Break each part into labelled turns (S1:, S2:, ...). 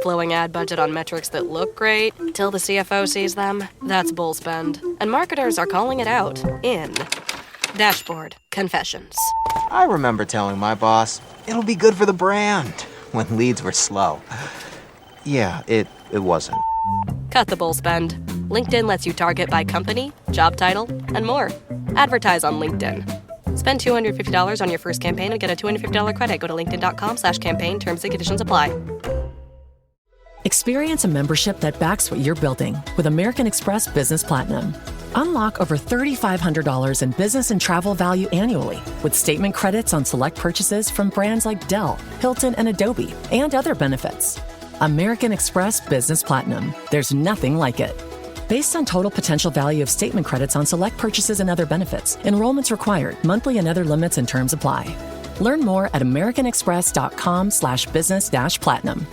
S1: Flowing ad budget on metrics that look great till the CFO sees them. That's bull spend. And marketers are calling it out in Dashboard Confessions.
S2: I remember telling my boss, it'll be good for the brand, when leads were slow. Yeah, it wasn't.
S1: Cut the bull spend. LinkedIn lets you target by company, job title, and more. Advertise on LinkedIn. Spend $250 on your first campaign and get a $250 credit. Go to linkedin.com/campaign. Terms and conditions apply.
S3: Experience a membership that backs what you're building with American Express Business Platinum. Unlock over $3,500 in business and travel value annually with statement credits on select purchases from brands like Dell, Hilton, and Adobe, and other benefits. American Express Business Platinum. There's nothing like it. Based on total potential value of statement credits on select purchases and other benefits, enrollments required, monthly and other limits and terms apply. Learn more at americanexpress.com/business-platinum.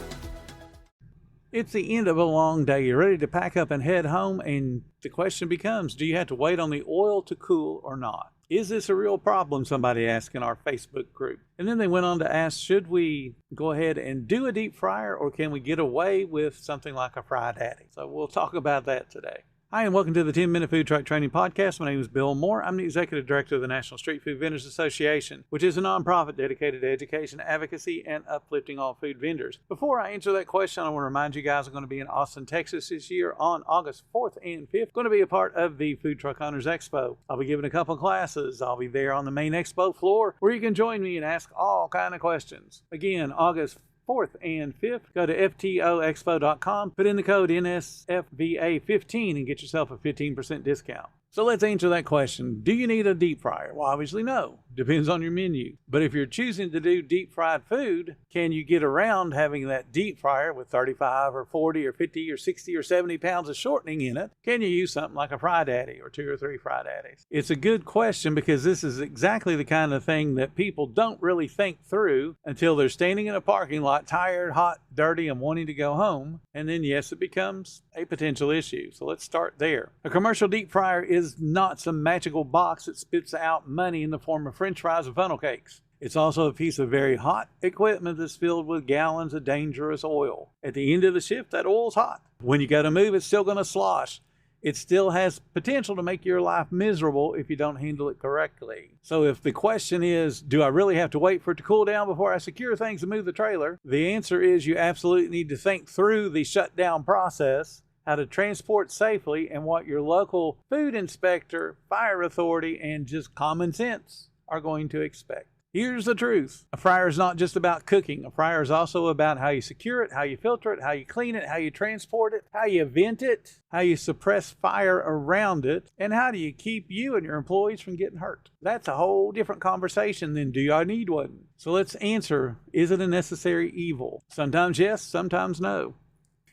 S4: It's the end of a long day. You're ready to pack up and head home, and the question becomes, do you have to wait on the oil to cool or not? Is this a real problem? Somebody asked in our Facebook group. And then they went on to ask, should we go ahead and do a deep fryer, or can we get away with something like a Fry Daddy? So we'll talk about that today. Hi, and welcome to the 10-Minute Food Truck Training Podcast. My name is Bill Moore. I'm the Executive Director of the National Street Food Vendors Association, which is a nonprofit dedicated to education, advocacy, and uplifting all food vendors. Before I answer that question, I want to remind you guys I'm going to be in Austin, Texas this year on August 4th and 5th. Going to be a part of the Food Truck Owners Expo. I'll be giving a couple classes. I'll be there on the main expo floor where you can join me and ask all kind of questions. Again, August 4th and 5th. Go to ftoexpo.com, put in the code NSFVA15 and get yourself a 15% discount. So let's answer that question. Do you need a deep fryer? Well, obviously no. Depends on your menu. But if you're choosing to do deep fried food, can you get around having that deep fryer with 35 or 40 or 50 or 60 or 70 pounds of shortening in it? Can you use something like a Fry Daddy or 2 or 3 Fry Daddies? It's a good question because this is exactly the kind of thing that people don't really think through until they're standing in a parking lot, tired, hot, dirty, and wanting to go home. And then, yes, it becomes a potential issue. So let's start there. A commercial deep fryer is not some magical box that spits out money in the form of French fries and funnel cakes. It's also a piece of very hot equipment that's filled with gallons of dangerous oil. At the end of the shift, that oil's hot. When you go to move, it's still going to slosh. It still has potential to make your life miserable if you don't handle it correctly. So if the question is, do I really have to wait for it to cool down before I secure things and move the trailer? The answer is you absolutely need to think through the shutdown process, how to transport safely, and what your local food inspector, fire authority, and just common sense are going to expect. Here's the truth. A fryer is not just about cooking. A fryer is also about how you secure it, how you filter it, how you clean it, how you transport it, how you vent it, how you suppress fire around it, and how do you keep you and your employees from getting hurt. That's a whole different conversation than do I need one? So let's answer, is it a necessary evil? Sometimes yes, sometimes no.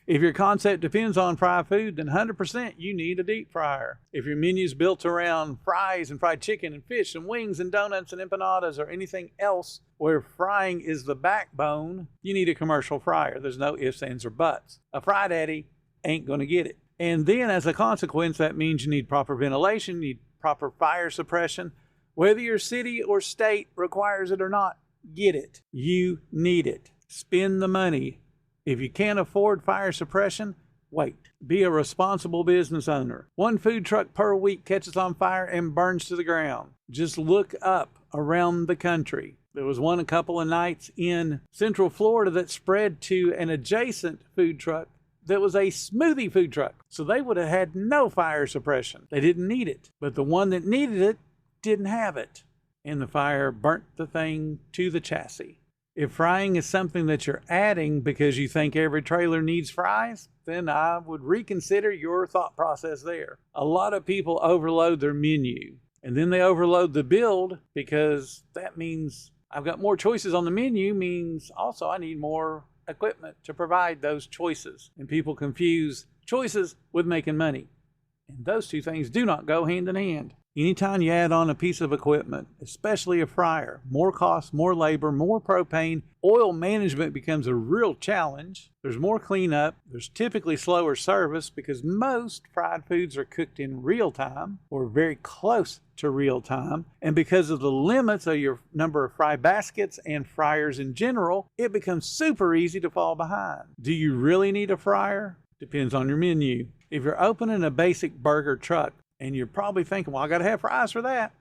S4: If your concept depends on fried food, then 100% you need a deep fryer. If your menu is built around fries and fried chicken and fish and wings and donuts and empanadas or anything else where frying is the backbone, you need a commercial fryer. There's no ifs, ands, or buts. A Fry Daddy ain't going to get it. And then as a consequence, that means you need proper ventilation, you need proper fire suppression. Whether your city or state requires it or not, get it. You need it. Spend the money. If you can't afford fire suppression, wait. Be a responsible business owner. One food truck per week catches on fire and burns to the ground. Just look up around the country. There was one a couple of nights in Central Florida that spread to an adjacent food truck that was a smoothie food truck. So they would have had no fire suppression. They didn't need it. But the one that needed it didn't have it. And the fire burnt the thing to the chassis. If frying is something that you're adding because you think every trailer needs fries, then I would reconsider your thought process there. A lot of people overload their menu, and then they overload the build because that means I've got more choices on the menu, means also I need more equipment to provide those choices. And people confuse choices with making money. And those two things do not go hand in hand. Anytime you add on a piece of equipment, especially a fryer, more cost, more labor, more propane, oil management becomes a real challenge. There's more cleanup. There's typically slower service because most fried foods are cooked in real time or very close to real time. And because of the limits of your number of fry baskets and fryers in general, it becomes super easy to fall behind. Do you really need a fryer? Depends on your menu. If you're opening a basic burger truck, and you're probably thinking, well, I got to have fries for that.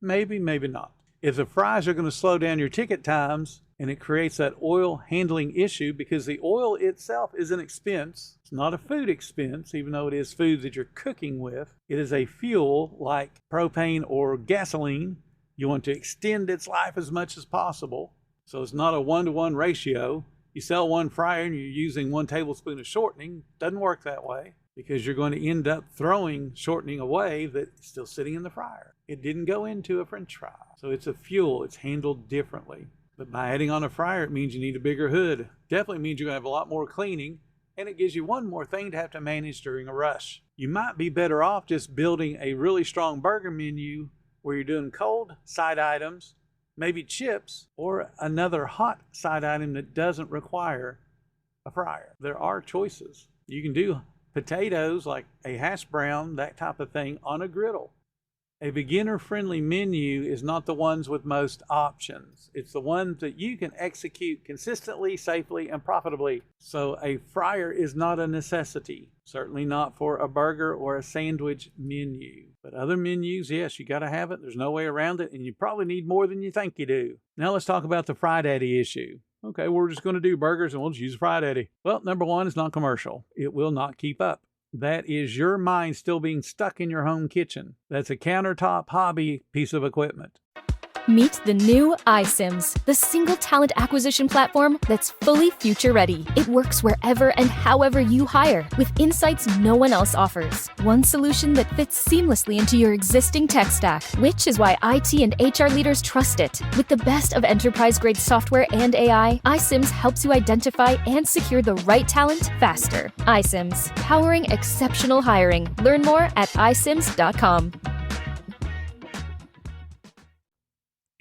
S4: Maybe, maybe not. If the fries are going to slow down your ticket times and it creates that oil handling issue because the oil itself is an expense. It's not a food expense, even though it is food that you're cooking with. It is a fuel like propane or gasoline. You want to extend its life as much as possible. So it's not a 1-to-1 ratio. You sell one fryer and you're using 1 tablespoon of shortening. Doesn't work that way, because you're going to end up throwing shortening away that's still sitting in the fryer. It didn't go into a French fry. So it's a fuel. It's handled differently. But by adding on a fryer, it means you need a bigger hood. Definitely means you're going to have a lot more cleaning. And it gives you one more thing to have to manage during a rush. You might be better off just building a really strong burger menu where you're doing cold side items, maybe chips, or another hot side item that doesn't require a fryer. There are choices. You can do potatoes like a hash brown, that type of thing, on a griddle. A beginner-friendly menu is not the ones with most options. It's the ones that you can execute consistently, safely, and profitably. So a fryer is not a necessity, certainly not for a burger or a sandwich menu. But other menus, yes, you got to have it. There's no way around it, and you probably need more than you think you do. Now let's talk about the Fry Daddy issue. Okay, we're just going to do burgers and we'll just use Fry Daddy. Well, number one, it's not commercial. It will not keep up. That is your mind still being stuck in your home kitchen. That's a countertop hobby piece of equipment.
S5: Meet the new iSIMS, the single talent acquisition platform that's fully future-ready. It works wherever and however you hire, with insights no one else offers. One solution that fits seamlessly into your existing tech stack, which is why IT and HR leaders trust it. With the best of enterprise-grade software and AI, iSIMS helps you identify and secure the right talent faster. iSIMS, powering exceptional hiring. Learn more at isims.com.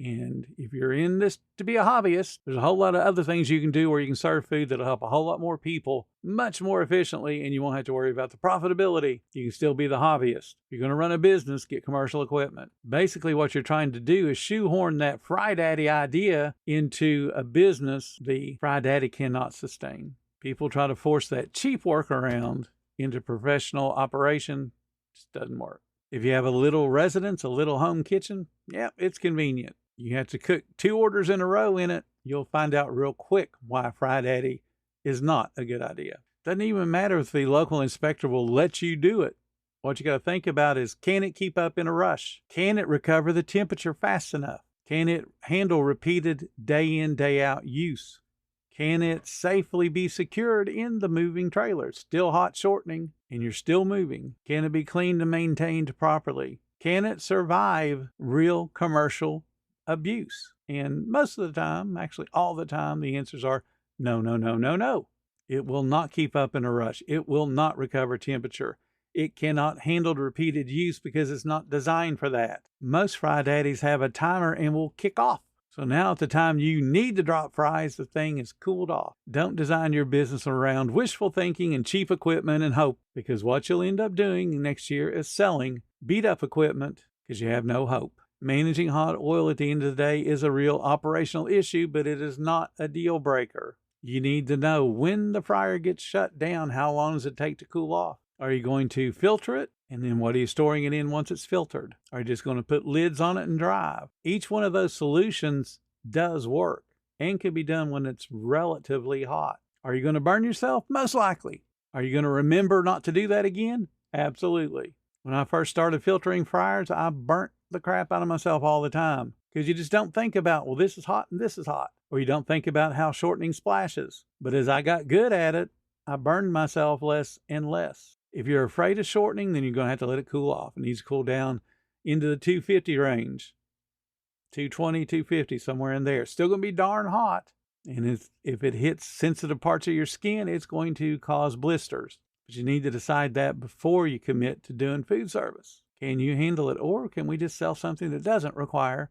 S4: And if you're in this to be a hobbyist, there's a whole lot of other things you can do where you can serve food that'll help a whole lot more people much more efficiently, and you won't have to worry about the profitability. You can still be the hobbyist. If you're going to run a business, get commercial equipment. Basically, what you're trying to do is shoehorn that Fry Daddy idea into a business the Fry Daddy cannot sustain. People try to force that cheap workaround into professional operation. It just doesn't work. If you have a little residence, a little home kitchen, yeah, it's convenient. You have to cook 2 orders in a row in it. You'll find out real quick why Fry Daddy is not a good idea. Doesn't even matter if the local inspector will let you do it. What you got to think about is, can it keep up in a rush? Can it recover the temperature fast enough? Can it handle repeated day in, day out use? Can it safely be secured in the moving trailer? It's still hot shortening and you're still moving. Can it be cleaned and maintained properly? Can it survive real commercial abuse? And most of the time, actually all the time, the answers are no, no, no, no, no. It will not keep up in a rush. It will not recover temperature. It cannot handle repeated use because it's not designed for that. Most Fry Daddies have a timer and will kick off. So now at the time you need to drop fries, the thing is cooled off. Don't design your business around wishful thinking and cheap equipment and hope, because what you'll end up doing next year is selling beat up equipment because you have no hope. Managing hot oil at the end of the day is a real operational issue, but it is not a deal breaker. You need to know when the fryer gets shut down, how long does it take to cool off? Are you going to filter it? And then what are you storing it in once it's filtered? Are you just going to put lids on it and drive? Each one of those solutions does work and can be done when it's relatively hot. Are you going to burn yourself? Most likely. Are you going to remember not to do that again? Absolutely. When I first started filtering fryers, I burnt the crap out of myself all the time because you just don't think about, well, this is hot and this is hot. Or you don't think about how shortening splashes. But as I got good at it, I burned myself less and less. If you're afraid of shortening, then you're going to have to let it cool off. It needs to cool down into the 250 range. 220, 250, somewhere in there. It's still going to be darn hot. And if it hits sensitive parts of your skin, it's going to cause blisters. But you need to decide that before you commit to doing food service. Can you handle it? Or can we just sell something that doesn't require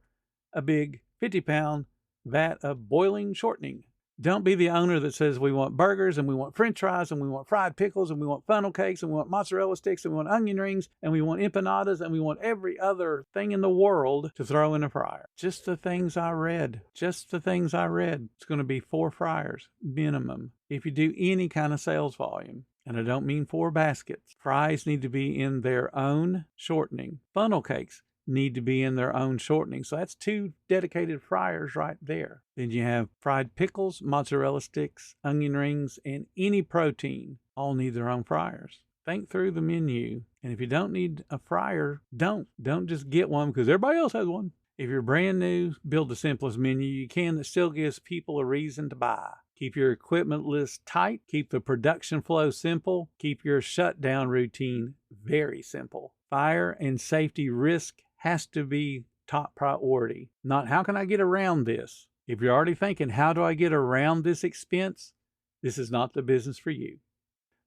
S4: a big 50-pound vat of boiling shortening? Don't be the owner that says we want burgers and we want french fries and we want fried pickles and we want funnel cakes and we want mozzarella sticks and we want onion rings and we want empanadas and we want every other thing in the world to throw in a fryer. Just the things I read. Just the things I read. It's going to be 4 fryers minimum if you do any kind of sales volume. And I don't mean 4 baskets. Fries need to be in their own shortening. Funnel cakes need to be in their own shortening. So that's 2 dedicated fryers right there. Then you have fried pickles, mozzarella sticks, onion rings, and any protein all need their own fryers. Think through the menu. And if you don't need a fryer, don't just get one because everybody else has one. If you're brand new, build the simplest menu you can that still gives people a reason to buy. Keep your equipment list tight. Keep the production flow simple. Keep your shutdown routine very simple. Fire and safety risk has to be top priority. Not how can I get around this? If you're already thinking, how do I get around this expense? This is not the business for you.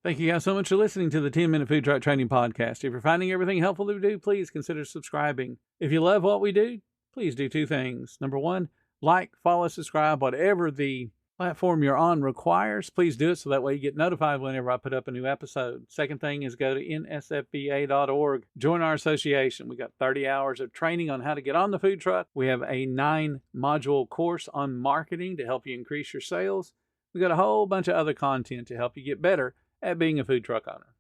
S4: Thank you guys so much for listening to the 10-Minute Food Truck Training Podcast. If you're finding everything helpful that we do, please consider subscribing. If you love what we do, please do 2 things. Number 1, like, follow, subscribe, whatever the platform you're on requires. Please do it so that way you get notified whenever I put up a new episode. Second thing is go to nsfba.org. Join our association. We got 30 hours of training on how to get on the food truck. We have a 9-module course on marketing to help you increase your sales. We got a whole bunch of other content to help you get better at being a food truck owner.